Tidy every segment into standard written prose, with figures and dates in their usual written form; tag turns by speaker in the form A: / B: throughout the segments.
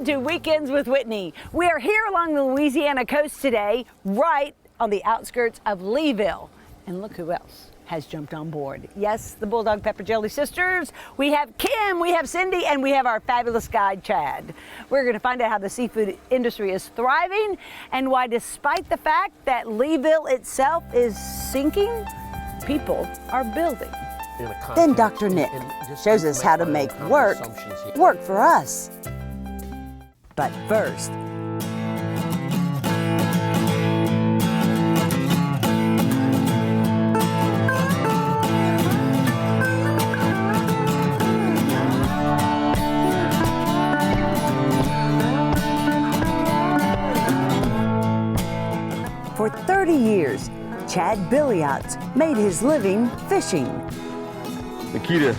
A: Welcome to Weekends with Whitney. We are here along the Louisiana coast today, right on the outskirts of Leeville. And look who else has jumped on board. Yes, the Bulldog Pepper Jelly sisters. We have Kim, we have Cindy, and we have our fabulous guide, Chad. We're going to find out how the seafood industry is thriving and why, despite the fact that Leeville itself is sinking, people are building.
B: Then Dr. Nick shows us how to make work for us. But first, for 30 years, Chad Billiot's made his living fishing.
C: The key to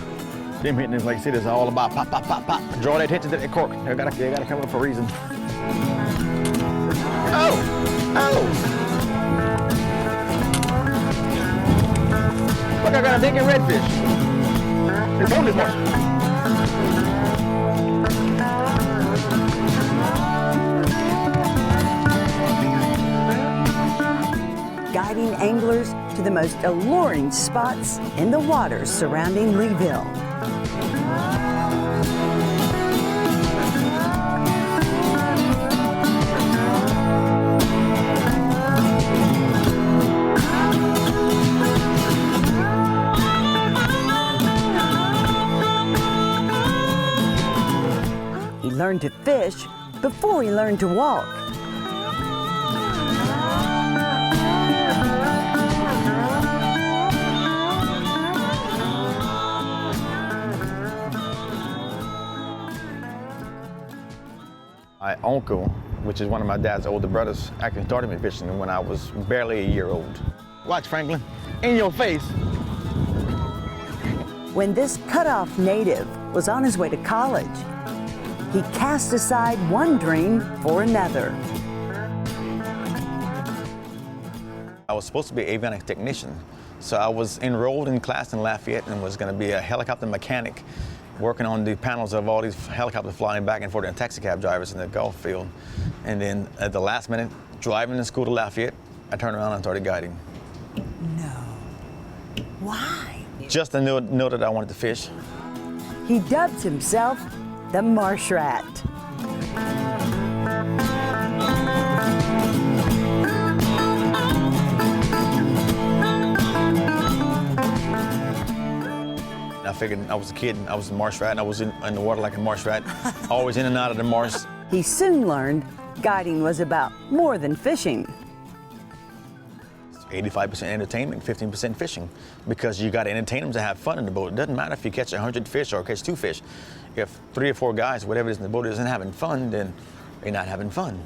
C: them hitting is, like I said, is all about pop, pop, pop, pop. Draw that attention to that cork. They gotta come up for a reason. Oh! Look, I got a big redfish. It's on this one.
B: Guiding anglers to the most alluring spots in the waters surrounding Leeville. He learned to fish before he learned to walk.
C: My uncle, which is one of my dad's older brothers, actually started me fishing when I was barely a year old. Watch, Franklin, in your face.
B: When this cut-off native was on his way to college, he cast aside one dream for another.
C: I was supposed to be an avionics technician, so I was enrolled in class in Lafayette and was going to be a helicopter mechanic, working on the panels of all these helicopters flying back and forth and taxi cab drivers in the Gulf field. And then at the last minute, driving to school to Lafayette, I turned around and started guiding.
B: No. Why?
C: Just to know that I wanted to fish.
B: He dubbed himself the Marsh Rat.
C: I figured I was a kid, I was a marsh rat, and I was in the water like a marsh rat, always in and out of the marsh.
B: He soon learned guiding was about more than fishing.
C: 85% entertainment, 15% fishing, because you got to entertain them to have fun in the boat. It doesn't matter if you catch 100 fish or catch 2 fish. If 3 or 4 guys, whatever it is in the boat, isn't having fun, then they're not having fun.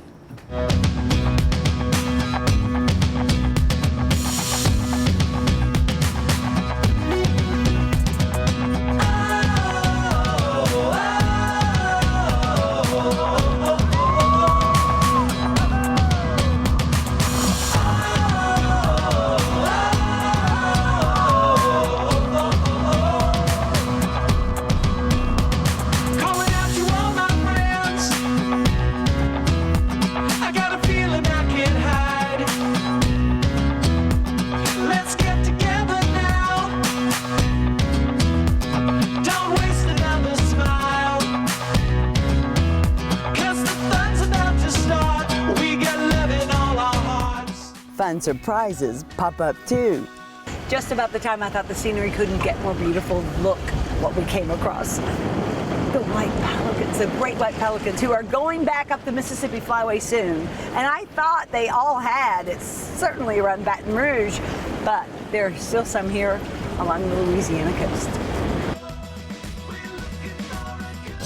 B: Fun surprises pop up too.
A: Just about the time I thought the scenery couldn't get more beautiful, look what we came across. The white pelicans, the great white pelicans, who are going back up the Mississippi Flyway soon. And I thought they all had. It's certainly around Baton Rouge, but there are still some here along the Louisiana coast.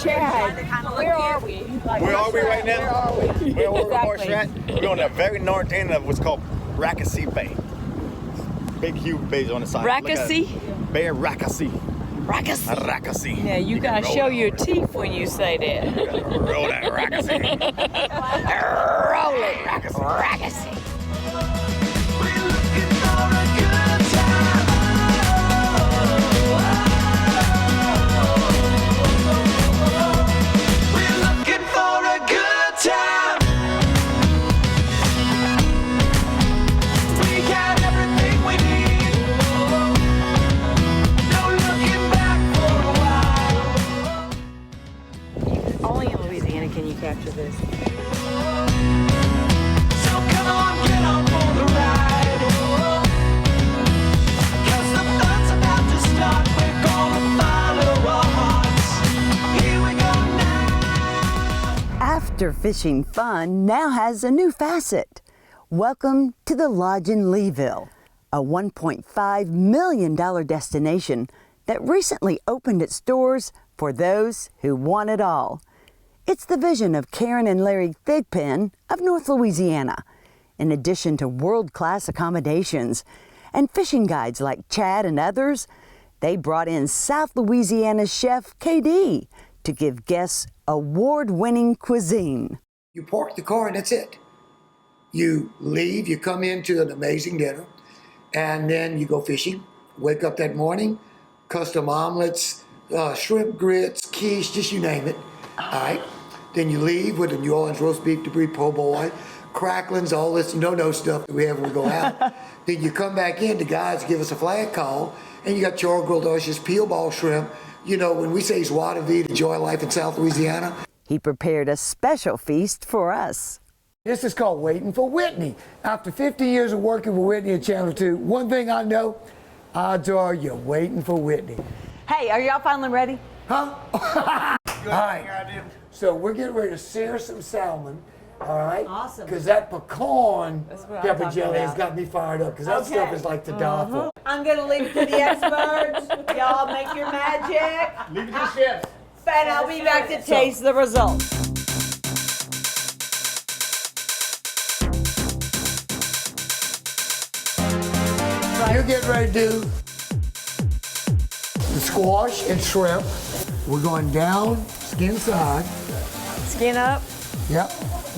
A: Chad, where are we?
C: Where are we right now?
A: Where are we?
C: Where are we,
A: Exactly.
C: Marsh Rat? We're on the very north end of what's called Rackasee Bay. Big, huge bays on the side.
D: Rackasee?
C: Bay of Rackasee.
D: Rackasee.
C: Rackasee.
D: Yeah, you gotta show your teeth when you say that.
C: Roll that Rackasee.
D: Roll it. Rackasee.
E: We're looking for a good
B: Winter fishing fun now has a new facet. Welcome to the Lodge in Leeville, a $1.5 million destination that recently opened its doors for those who want it all. It's the vision of Karen and Larry Thigpen of North Louisiana. In addition to world-class accommodations and fishing guides like Chad and others, they brought in South Louisiana chef KD to give guests award-winning cuisine.
E: You park the car and that's it. You leave, you come into an amazing dinner, and then you go fishing. Wake up that morning, custom omelets, shrimp grits, quiche, just you name it. All right. Then you leave with a New Orleans roast beef debris po' boy, cracklings, all this no stuff that we have when we go out. Then you come back in, the guys give us a flag call, and you got char grilled oysters, peel ball shrimp. You know, when we say joie de vivre, joy of life in South Louisiana.
B: He prepared a special feast for us.
E: This is called Waiting for Whitney. After 50 years of working with Whitney at Channel 2, one thing I know, odds are you're waiting for Whitney.
A: Hey, are y'all finally ready?
E: Huh? All right. So we're getting ready to sear some salmon, all right?
A: Awesome.
E: Because that pecan
A: what I'm
E: pepper
A: talking
E: jelly has
A: about.
E: got me fired up, because that stuff is like to die for.
A: I'm gonna leave it to the experts. Y'all make your magic.
C: Leave it to the chef.
A: And I'll be back to taste the results.
E: You're getting ready to do the squash and shrimp. We're going down, skin side.
A: Skin up.
E: Yep.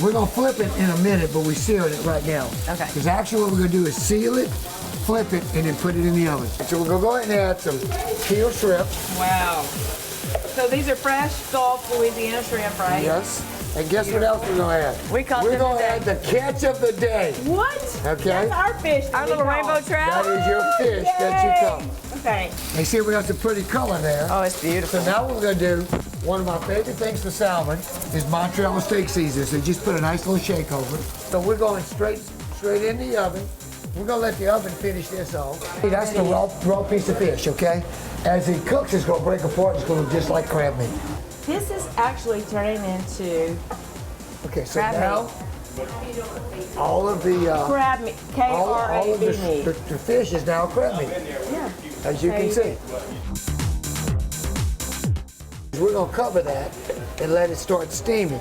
E: We're going to flip it in a minute, but we're searing it right now.
A: Okay.
E: Because actually what we're going to do is seal it, flip it, and then put it in the oven. So we're going to go ahead and add some peeled shrimp.
D: Wow. So these are fresh, soft Louisiana shrimp, right?
E: Yes. And guess what else we're going to add?
D: We caught
E: We're
D: them
E: going to
D: today.
E: add the catch of the day.
D: What?
E: Okay.
D: That's our fish. Our little rainbow trout?
E: That is your fish that you caught.
D: Okay.
E: And see, we got some pretty color there.
D: Oh, it's beautiful.
E: So now what we're going to do, one of my favorite things for salmon is mozzarella steak seasoning. So just put a nice little shake over it. So we're going straight in the oven. We're going to let the oven finish this off. See, that's the raw piece of fish, okay? As it cooks, it's going to break apart. It's going to look just like crab meat.
D: This is actually turning into
E: Okay, so
D: crab
E: now
D: meat.
E: all of the
D: Crab meat.
E: all of
D: K-R-A-B
E: the
D: meat.
E: fish is now crab meat,
D: Yeah.
E: as you can see. We're going to cover that and let it start steaming.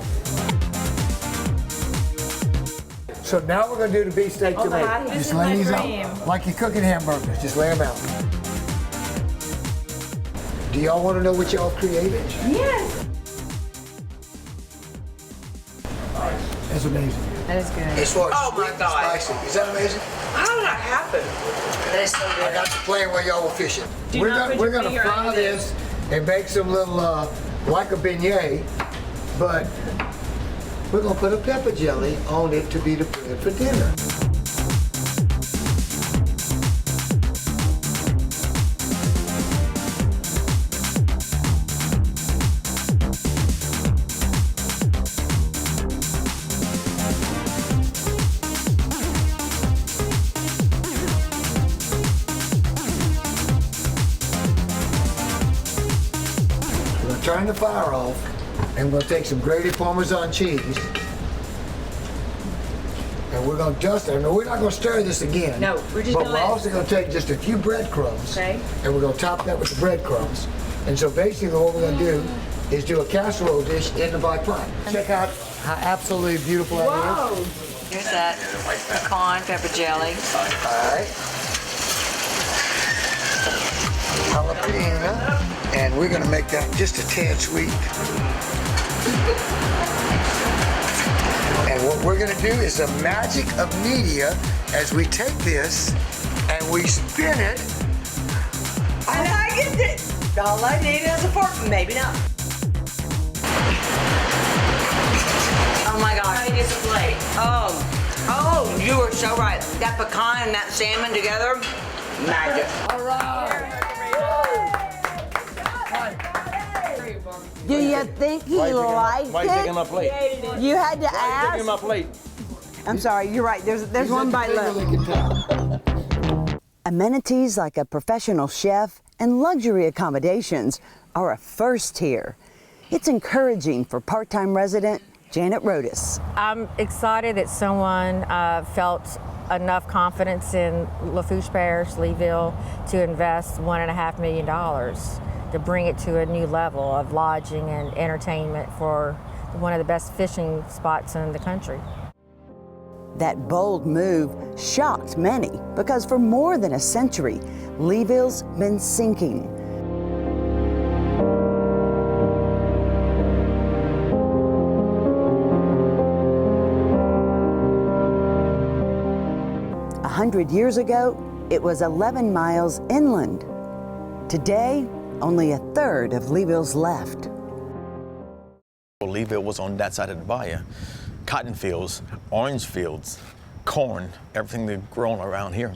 E: So now we're going to do the beef steak tomato.
D: this
E: Just
D: is
E: lay
D: my
E: these
D: dream.
E: out like you're cooking hamburgers. Just lay them out. Do y'all want to know what y'all created?
D: Yes.
E: That's amazing.
D: That is good.
E: As far as
D: Oh my
E: sweet and
D: God.
E: spicy. Is that amazing?
D: How did that happen? That is so
E: I
D: good.
E: got to play where y'all were fishing.
D: Do
E: we're
D: not
E: gonna,
D: put
E: we're
D: your
E: gonna
D: finger
E: fry
D: on
E: this and make some little, like a beignet, but we're gonna put a pepper jelly on it to be the bread for dinner. We're gonna turn the fire off, and we're gonna take some grated Parmesan cheese, and we're gonna dust it. No, we're not gonna stir this again.
D: No, we're just
E: But
D: gonna
E: we're
D: let-
E: also gonna take just a few breadcrumbs,
D: Okay.
E: and we're gonna top that with the breadcrumbs. And so basically, what we're gonna do is do a casserole dish in the black pot. Check out how absolutely beautiful that is.
D: Whoa. Here's that pecan pepper jelly.
E: All right. Jalapeno, and we're gonna make that just a tad sweet. And what we're gonna do is the magic of media as we take this and we spin it.
D: I like it. All I need is a fork. Maybe not. Oh my gosh. I need a plate. Oh, you were so right. That pecan and that salmon together, magic.
E: All right.
B: Do you think he liked
C: Why are you taking
B: it?
C: my plate?
B: You had to
C: Why are you taking my
B: ask.
C: plate?
B: I'm sorry, you're right. There's one bite left. Amenities like a professional chef and luxury accommodations are a first here. It's encouraging for part-time resident Janet Rodas.
F: I'm excited that someone felt enough confidence in Lafourche Parish, Leeville, to invest $1.5 million to bring it to a new level of lodging and entertainment for one of the best fishing spots in the country.
B: That bold move shocked many because for more than a century, Leeville's been sinking. A 100 years ago, it was 11 miles inland. Today, only a third of Leeville's left.
C: Leeville was on that side of the bayou. Cotton fields, orange fields, corn, everything that grown around here.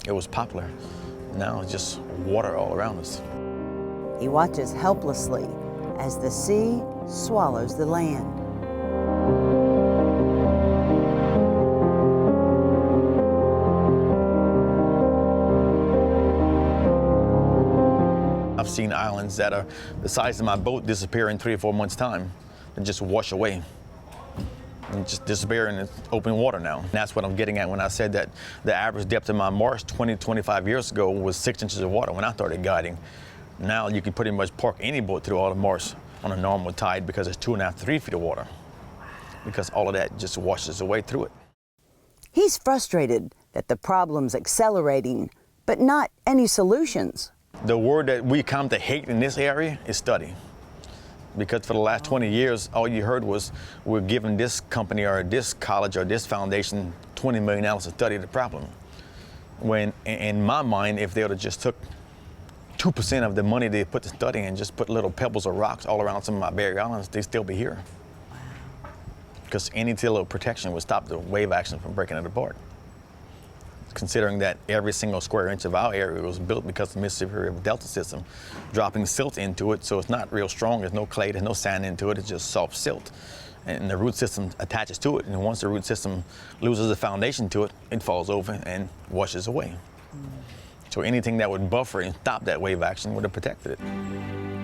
C: It was popular. Now it's just water all around us.
B: He watches helplessly as the sea swallows the land.
C: I've seen islands that are the size of my boat disappear in 3 or 4 months' time and just wash away and just disappear in the open water now. And that's what I'm getting at when I said that the average depth of my marsh 20, 25 years ago was 6 inches of water when I started guiding. Now you can pretty much park any boat through all the marsh on a normal tide because it's 2.5 to 3 feet of water, because all of that just washes away through it.
B: He's frustrated that the problem's accelerating, but not any solutions.
C: The word that we come to hate in this area is study. Because for the last 20 years, all you heard was we're giving this company or this college or this foundation $20 million to study the problem. When in my mind, if they would have just took 2% of the money they put to study and just put little pebbles or rocks all around some of my barrier islands, they'd still be here. Because any little protection would stop the wave action from breaking it apart. Considering that every single square inch of our area was built because of the Mississippi River Delta system, dropping silt into it, so it's not real strong. There's no clay, there's no sand into it, it's just soft silt. And the root system attaches to it, and once the root system loses the foundation to it, it falls over and washes away. So anything that would buffer and stop that wave action would have protected it.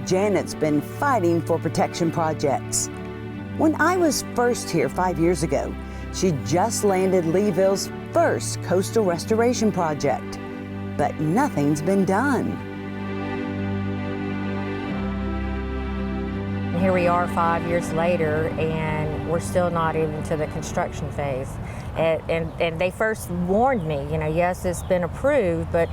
B: Janet's been fighting for protection projects. When I was first here 5 years ago, she just landed Leeville's first coastal restoration project, but nothing's been done.
F: Here we are 5 years later, and we're still not even to the construction phase. And they first warned me, yes, it's been approved, but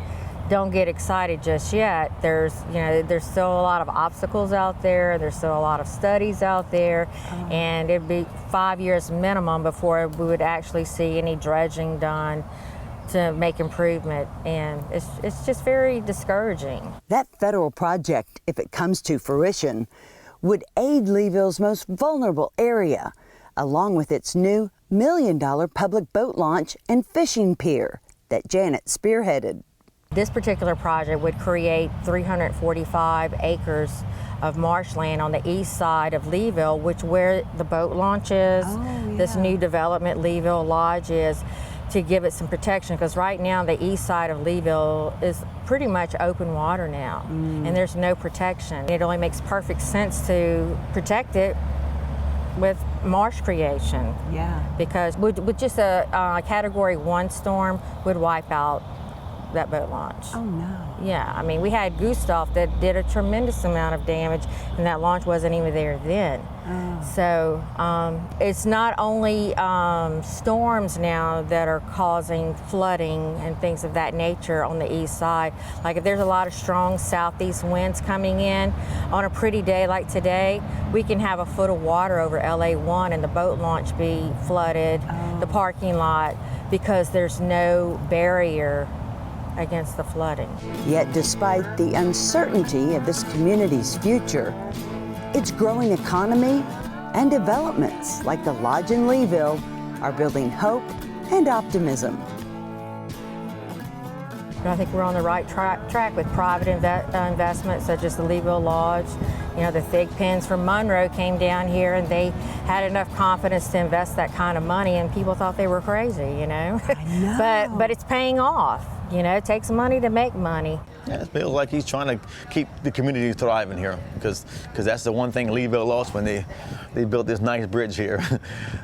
F: don't get excited just yet. There's still a lot of obstacles out there. There's still a lot of studies out there, and it'd be 5 years minimum before we would actually see any dredging done to make improvement, and it's just very discouraging.
B: That federal project, if it comes to fruition, would aid Leeville's most vulnerable area, along with its new $1 million public boat launch and fishing pier that Janet spearheaded.
F: This particular project would create 345 acres of marshland on the east side of Leeville, which where the boat launch is, this new development Leeville Lodge is, to give it some protection, because right now the east side of Leeville is pretty much open water now, and there's no protection. It only makes perfect sense to protect it with marsh creation.
B: Yeah.
F: Because with just a Category 1 storm would wipe out that boat launch.
B: Oh no.
F: Yeah, I mean, we had Gustav that did a tremendous amount of damage, and that launch wasn't even there then. So it's not only storms now that are causing flooding and things of that nature on the east side. Like if there's a lot of strong southeast winds coming in on a pretty day like today, we can have a foot of water over LA1 and the boat launch be flooded, the parking lot, because there's no barrier against the flooding.
B: Yet despite the uncertainty of this community's future, its growing economy and developments like the Lodge in Leeville are building hope and optimism.
F: I think we're on the right track with private investments such as the Leeville Lodge. The Fig Pens from Monroe came down here and they had enough confidence to invest that kind of money, and people thought they were crazy,
B: I know.
F: but it's paying off. You know, it takes money to make money.
C: Yeah, it feels like he's trying to keep the community thriving here, because that's the one thing Leeville lost when they built this nice bridge here.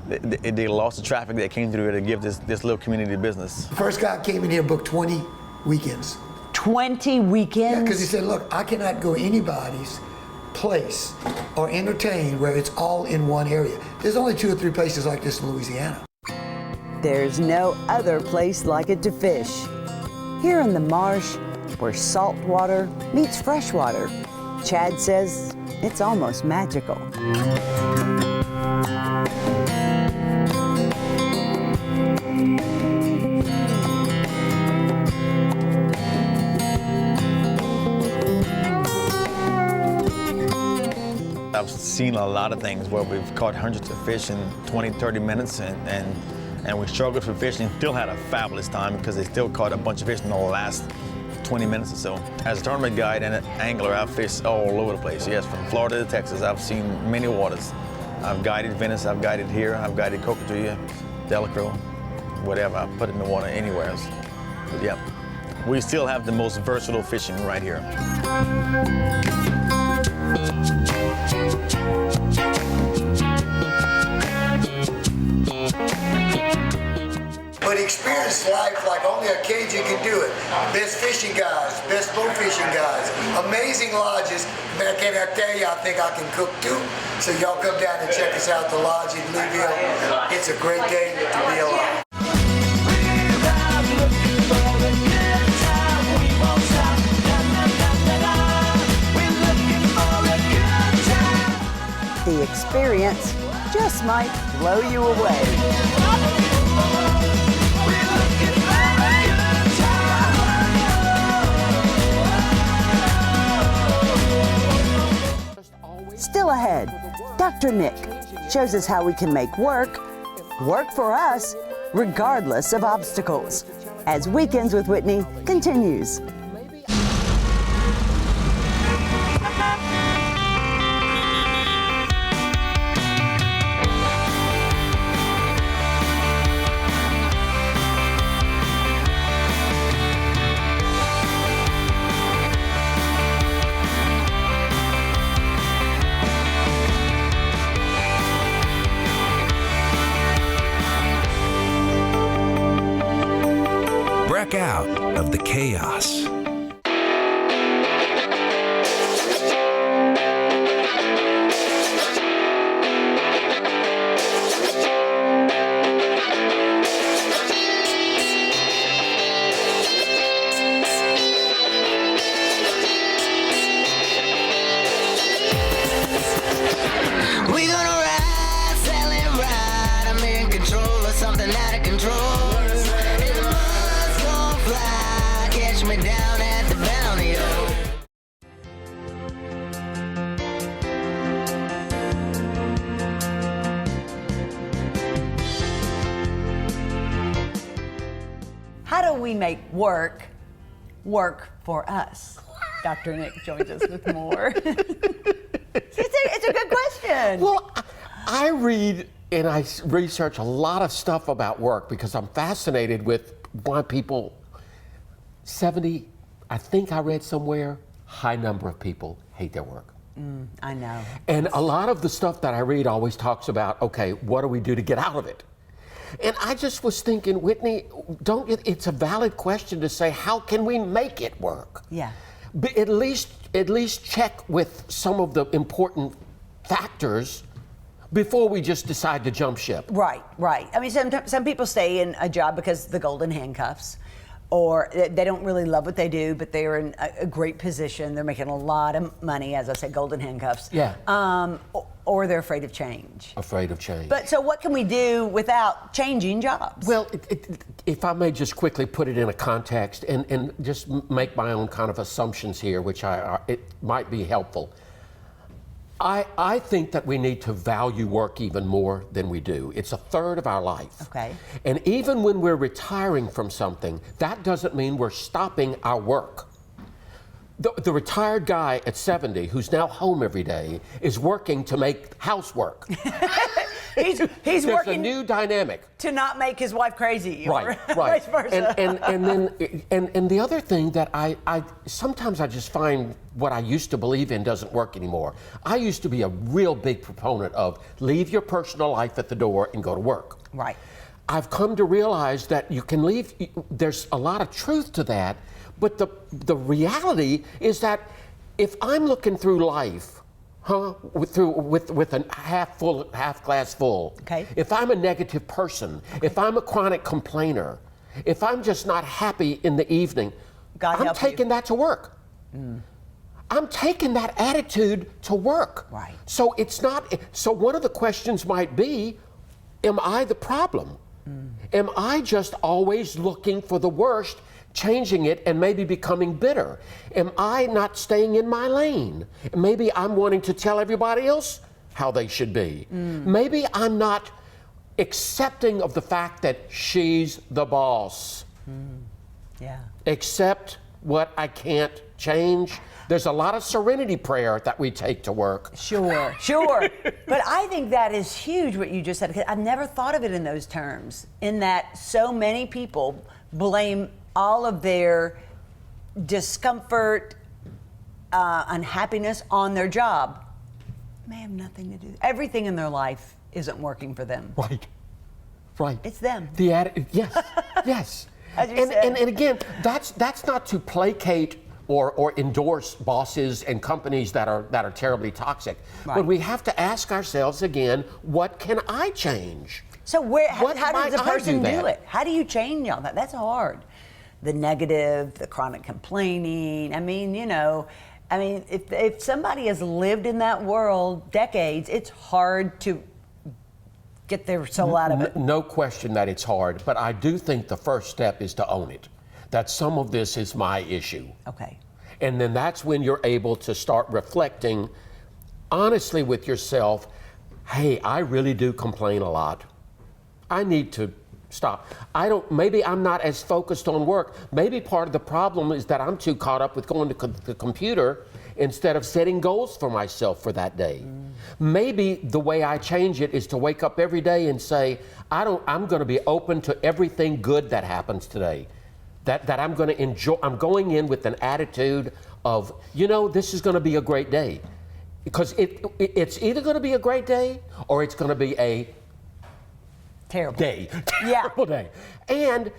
C: they lost the traffic that came through here to give this little community business.
E: First guy came in here, booked 20 weekends.
A: 20 weekends?
E: Yeah, because he said, look, I cannot go anybody's place or entertain where it's all in one area. There's only 2 or 3 places like this in Louisiana.
B: There's no other place like it to fish. Here in the marsh, where salt water meets fresh water, Chad says it's almost magical.
C: I've seen a lot of things where we've caught hundreds of fish in 20, 30 minutes, and we struggled for fish and still had a fabulous time because they still caught a bunch of fish in the last 20 minutes or so. As a tournament guide and an angler, I've fished all over the place. Yes, from Florida to Texas, I've seen many waters. I've guided Venice, I've guided here, I've guided Cocotree, Delacroix, whatever. I've put it in the water anywhere else. But yeah, we still have the most versatile fishing right here.
E: But experience life like only a Cajun can do it. Best fishing guys, best boat fishing guys, amazing lodges. Man, can I tell you, I think I can cook too. So y'all come down and check us out, the lodge in Leeville. It's a great day to be alive.
B: The experience just might blow you away. Still ahead, Dr. Nick shows us how we can make work for us, regardless of obstacles, as Weekends with Whitney continues.
G: Break out of the chaos.
H: We gonna ride, sail and ride. I'm in control of something out of control. And the mud's gonna fly. Catch me down at the bounty hole.
A: How do we make work for us? Dr. Nick joins us with more. It's a good question.
I: Well, I read and I research a lot of stuff about work because I'm fascinated with why people, 70, I think I read somewhere, high number of people hate their work.
A: I know.
I: And a lot of the stuff that I read always talks about, okay, what do we do to get out of it? And I just was thinking, Whitney, it's a valid question to say, how can we make it work?
A: Yeah.
I: But at least check with some of the important factors before we just decide to jump ship.
A: Right. I mean, some people stay in a job because of the golden handcuffs, or they don't really love what they do, but they're in a great position. They're making a lot of money, as I said, golden handcuffs.
I: Yeah.
A: Or they're afraid of change.
I: Afraid of change.
A: But so what can we do without changing jobs?
I: Well, if I may just quickly put it in a context and just make my own kind of assumptions here, which it might be helpful. I think that we need to value work even more than we do. It's a third of our life.
A: Okay.
I: And even when we're retiring from something, that doesn't mean we're stopping our work. The retired guy at 70 who's now home every day is working to make housework.
A: He's
I: There's
A: working
I: a new dynamic.
A: to not make his wife crazy,
I: Right,
A: or
I: right.
A: vice versa.
I: And the other thing that I sometimes I just find what I used to believe in doesn't work anymore. I used to be a real big proponent of leave your personal life at the door and go to work.
A: Right.
I: I've come to realize that you can leave. There's a lot of truth to that, but the reality is that if I'm looking through life, with a half glass full.
A: Okay.
I: If I'm a negative person, if I'm a chronic complainer, if I'm just not happy in the evening,
A: God
I: I'm
A: help
I: taking
A: you.
I: that to work. I'm taking that attitude to work.
A: Right.
I: So it's not. So one of the questions might be, am I the problem? Am I just always looking for the worst, changing it and maybe becoming bitter? Am I not staying in my lane? Maybe I'm wanting to tell everybody else how they should be. Maybe I'm not accepting of the fact that she's the boss.
A: Yeah.
I: Accept what I can't change. There's a lot of serenity prayer that we take to work.
A: Sure. But I think that is huge what you just said, because I've never thought of it in those terms, in that so many people blame all of their discomfort, unhappiness on their job. It may have nothing to do. Everything in their life isn't working for them.
I: Right.
A: It's them.
I: The attitude, yes.
A: As you said.
I: And again, that's not to placate or endorse bosses and companies that are terribly toxic.
A: Right.
I: But we have to ask ourselves again, what can I change?
A: So how does a
I: might I
A: person
I: do
A: do
I: that?
A: it? How do you change all that? That's hard. The negative, the chronic complaining. If somebody has lived in that world decades, it's hard to get their soul out of it.
I: No question that it's hard, but I do think the first step is to own it. That some of this is my issue.
A: Okay.
I: And then that's when you're able to start reflecting honestly with yourself, hey, I really do complain a lot. I need to stop. Maybe I'm not as focused on work. Maybe part of the problem is that I'm too caught up with going to the computer instead of setting goals for myself for that day. Maybe the way I change it is to wake up every day and say, I'm going to be open to everything good that happens today. That I'm going to enjoy. I'm going in with an attitude of, this is going to be a great day. Because it's either going to be a great day or it's going to be a
A: terrible
I: day.
A: Yeah.
I: Terrible day. And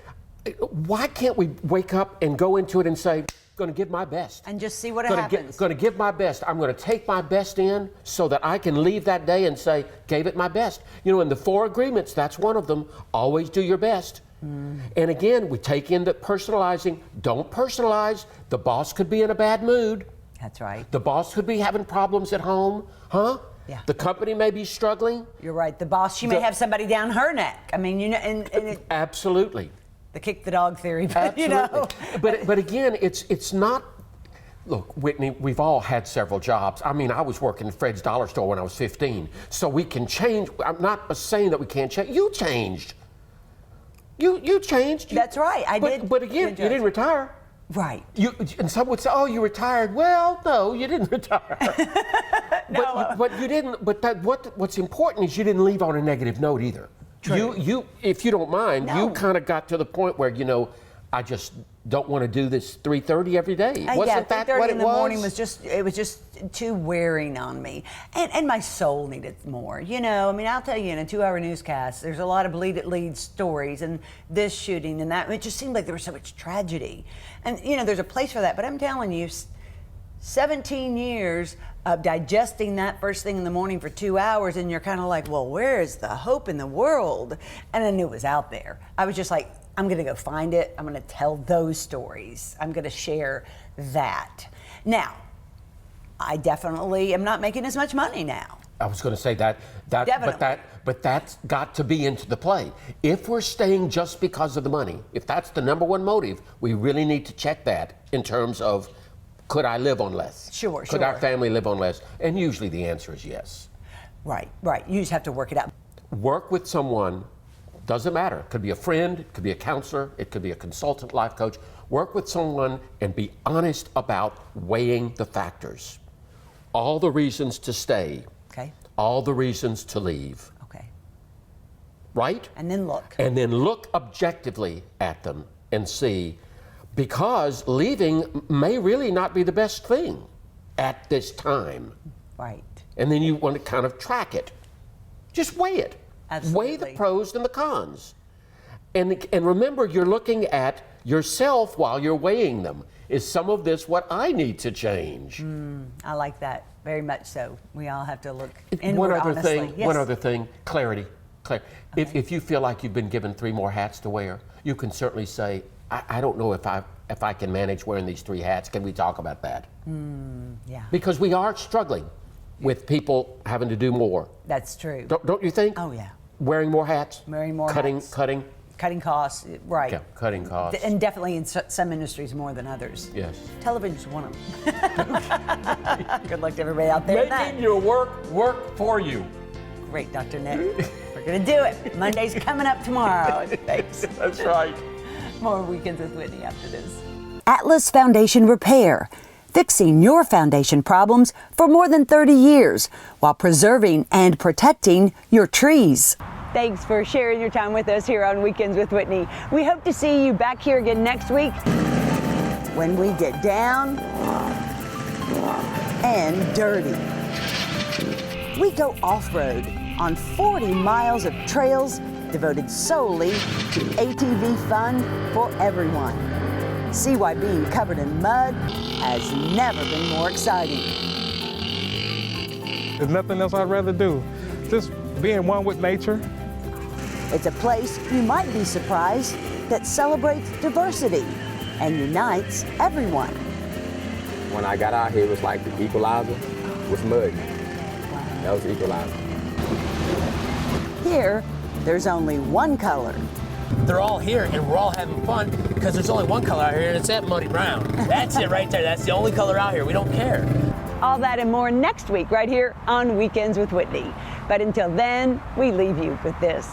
I: why can't we wake up and go into it and say, going to give my best.
A: And just see what happens.
I: Going to give my best. I'm going to take my best in so that I can leave that day and say, gave it my best. In the 4 agreements, that's one of them. Always do your best. And again, we take in the personalizing. Don't personalize. The boss could be in a bad mood.
A: That's right.
I: The boss could be having problems at home.
A: Yeah.
I: The company may be struggling.
A: You're right. The boss, she may have somebody down her neck. And it,
I: Absolutely.
A: the kick the dog theory, but
I: Absolutely. But again, it's not. Look, Whitney, we've all had several jobs. I was working at Fred's Dollar Store when I was 15. So we can change. I'm not saying that we can't change. You changed. You changed.
A: That's right. I did.
I: But again, you didn't retire.
A: Right.
I: And some would say, "Oh, you retired." Well, no, you didn't retire.
A: No.
I: But you didn't. But what's important is you didn't leave on a negative note either.
A: True.
I: You, if you don't mind,
A: No.
I: you kind of got to the point where I just don't want to do this 3:30 every day. Wasn't that
A: 3:30
I: what
A: in
I: it
A: the
I: was?
A: morning was just too wearing on me, and my soul needed more. I'll tell you, in a 2-hour newscast, there's a lot of bleed it leads stories, and this shooting and that. It just seemed like there was so much tragedy, and there's a place for that. But I'm telling you, 17 years of digesting that first thing in the morning for 2 hours, and you're kind of like, well, where is the hope in the world? And I knew it was out there. I was just like, I'm going to go find it. I'm going to tell those stories. I'm going to share that. Now, I definitely am not making as much money now.
I: I was going to say that
A: Definitely.
I: but that's got to be into the play. If we're staying just because of the money, if that's the number one motive, we really need to check that in terms of, could I live on less?
A: Sure.
I: Could our family live on less? And usually the answer is yes.
A: Right. You just have to work it out.
I: Work with someone, doesn't matter. It could be a friend, it could be a counselor, it could be a consultant life coach. Work with someone and be honest about weighing the factors. All the reasons to stay.
A: Okay.
I: All the reasons to leave.
A: Okay.
I: right?
A: And then look.
I: And then look objectively at them and see, because leaving may really not be the best thing at this time.
A: Right.
I: And then you want to kind of track it. Just weigh it.
A: Absolutely.
I: Weigh the pros and the cons. And remember, you're looking at yourself while you're weighing them. Is some of this what I need to change?
A: I like that very much so. We all have to look inward,
I: One other
A: honestly.
I: thing.
A: Yes.
I: One other thing. Clarity. If you feel like you've been given 3 more hats to wear, you can certainly say, I don't know if I can manage wearing these 3 hats. Can we talk about that?
A: Yeah.
I: Because we are struggling with people having to do more.
A: That's true.
I: Don't you think?
A: Oh, yeah.
I: Wearing more hats.
A: Wearing more hats.
I: Cutting.
A: Cutting costs, right.
I: Yeah, cutting costs.
A: And definitely in some industries more than others.
I: Yes.
A: Television's one of them. Good luck to everybody out there.
I: Making your work for you.
A: Great, Dr. Nick. We're going to do it. Monday's coming up tomorrow. Thanks.
I: That's right.
A: More Weekends with Whitney after this.
B: Atlas Foundation Repair, fixing your foundation problems for more than 30 years while preserving and protecting your trees.
A: Thanks for sharing your time with us here on Weekends with Whitney. We hope to see you back here again next week
B: When we get down and dirty. We go off-road on 40 miles of trails devoted solely to ATV fun for everyone. See why being covered in mud has never been more exciting.
J: There's nothing else I'd rather do. Just being one with nature.
B: It's a place you might be surprised that celebrates diversity and unites everyone.
K: When I got out here, it was like the equalizer was mud. That was the equalizer.
B: Here, there's only one color.
L: They're all here and we're all having fun because there's only one color out here and it's that muddy brown. That's it right there. That's the only color out here. We don't care.
A: All that and more next week right here on Weekends with Whitney. But until then, we leave you with this.